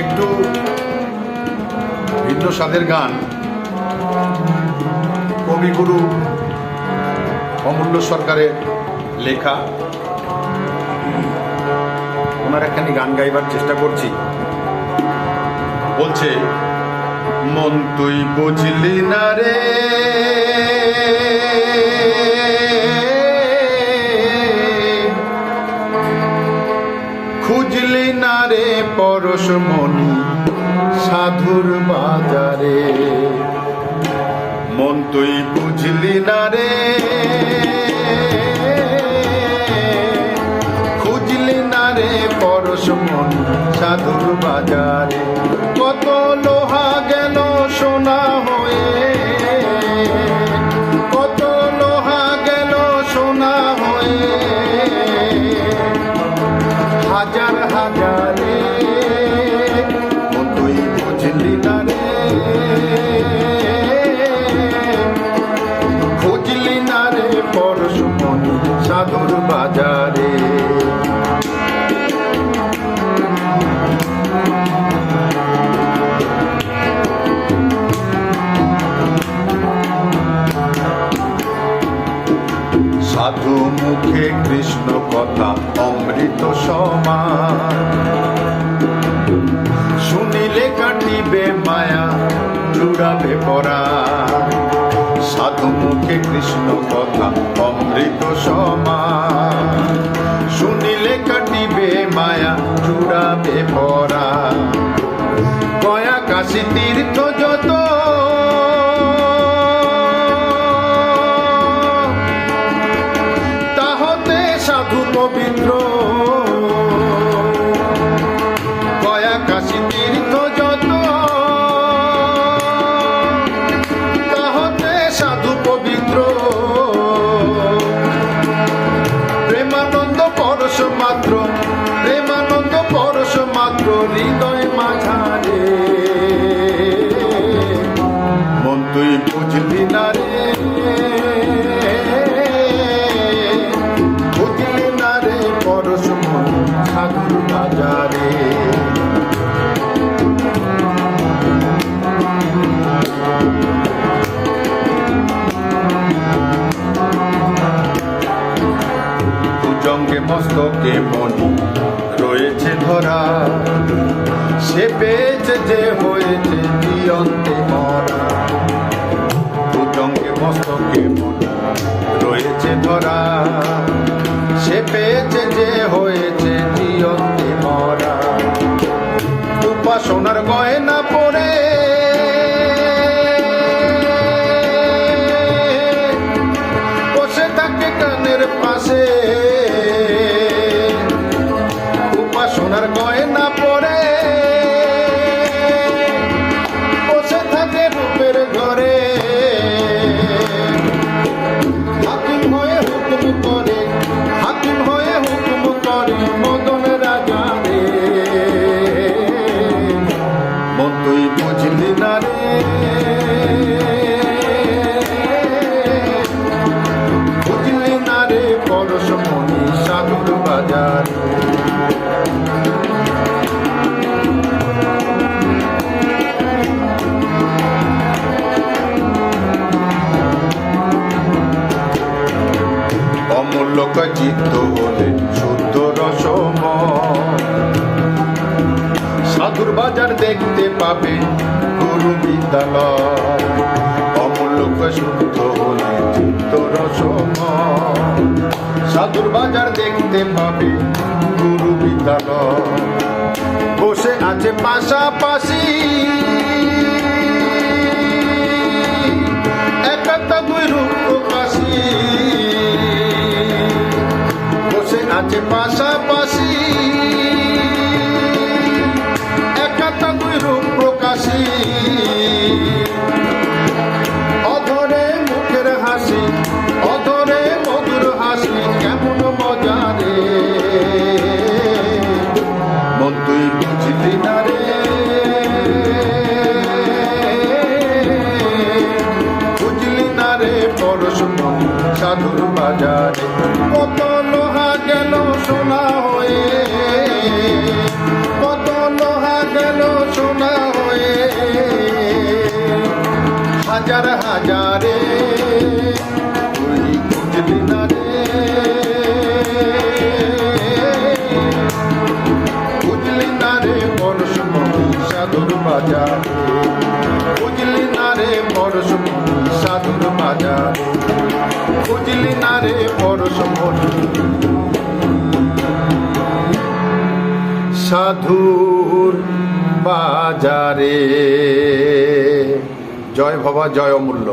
একটু ভিন্ন স্বাদের গান। কবিগুরু অমূল্য সরকারের লেখা, ওনার একখানি গান গাইবার চেষ্টা করছি। বলছে, মন তুই বুঝলি না রে, খুঁজলি না রে পরশমণি সাধুর বাজারে। মন তুই বুঝলি না রে, খুঁজলি না রে পরশমণি সাধুর বাজারে। কত লোহা গেল সোনা হয়ে, কত লোহা গেল সোনা হয়ে, হাজার হাজারে। তুই বুঝলি না রে, খুঁজলি না রে পরশমণি সাধুর বাজারে। সাধু মুখে কৃষ্ণ কথা অমৃত সমান, শুনিলে কাটিবে মায়া জুড়াবে পরাণ। সাধু মুখে কৃষ্ণ কথা অমৃত সমান, শুনিলে কাটিবে মায়া জুড়াবে পরাণ। গয়া কাশী তীর্থ যত, তাহতে সাধু পবিত্র। গয়া কাশী তীর্থ যত, তাহতে সাধু পবিত্র। প্রেমানন্দ পরশ মাত্র, প্রেমানন্দ পরশ মাত্র হৃদয় মাঝারে। মন তুই বুঝলি না রে, বুঝলি না রে পরশমণি সাধুর বাজারে। ভুজঙ্গে মস্তকে মণি রয়েছে ধরা, সে পেয়েছে যে হয়েছে জীবন্তে মরা। ভুজঙ্গে মস্তকে মণি রয়েছে ধরা, সে পেয়েছে যে হয়েছে জীবন্তে মরা। উপাসনার গয়না পরে, বসে থাকে কানের পাশে। উপাসনার গয়না পরে, বসে থাকে রূপের ঘরে। হাকিম হয়ে হুকুম করে, হাকিম হয়ে হুকুম করে মদন রাজা রে। মন তুই বুঝলি না রে, বুঝলি না রে পরশমণি সাধুর বাজারে। অমূল্য চিত্ত হলে শুদ্ধ রসময়, সাধুর বাজার দেখতে পাবে গুরু বিদ্যালয়। অমূল্য শুদ্ধ হলে চিত্ত রসময়, সাধুর বাজার দেখতে পাবে গুরু বিদ্যালয়। বসে আছে পাশাপাশি একটা দুই রূপ প্রকাশী। বসে আছে পাশাপাশি একটা দুই রূপ প্রকাশী। অধরে মুখের হাসি, অধরে মধুর হাসি কেমন মজা রে। মন তুই বুঝলি না রে, বুঝলি না রে পরশমণি সাধুর বাজারে। কত লোহা গেল সোনা হাজার হাজারে তুই খুঁজলি না রে, খুঁজলি না রে পরশমণি সাধুর বাজারে, খুঁজলি না রে পরশমণি সাধুর বাজারে, খুঁজলি না রে পরশমণি সাধুর বাজারে। জয় ভবা, জয় অমূল্য।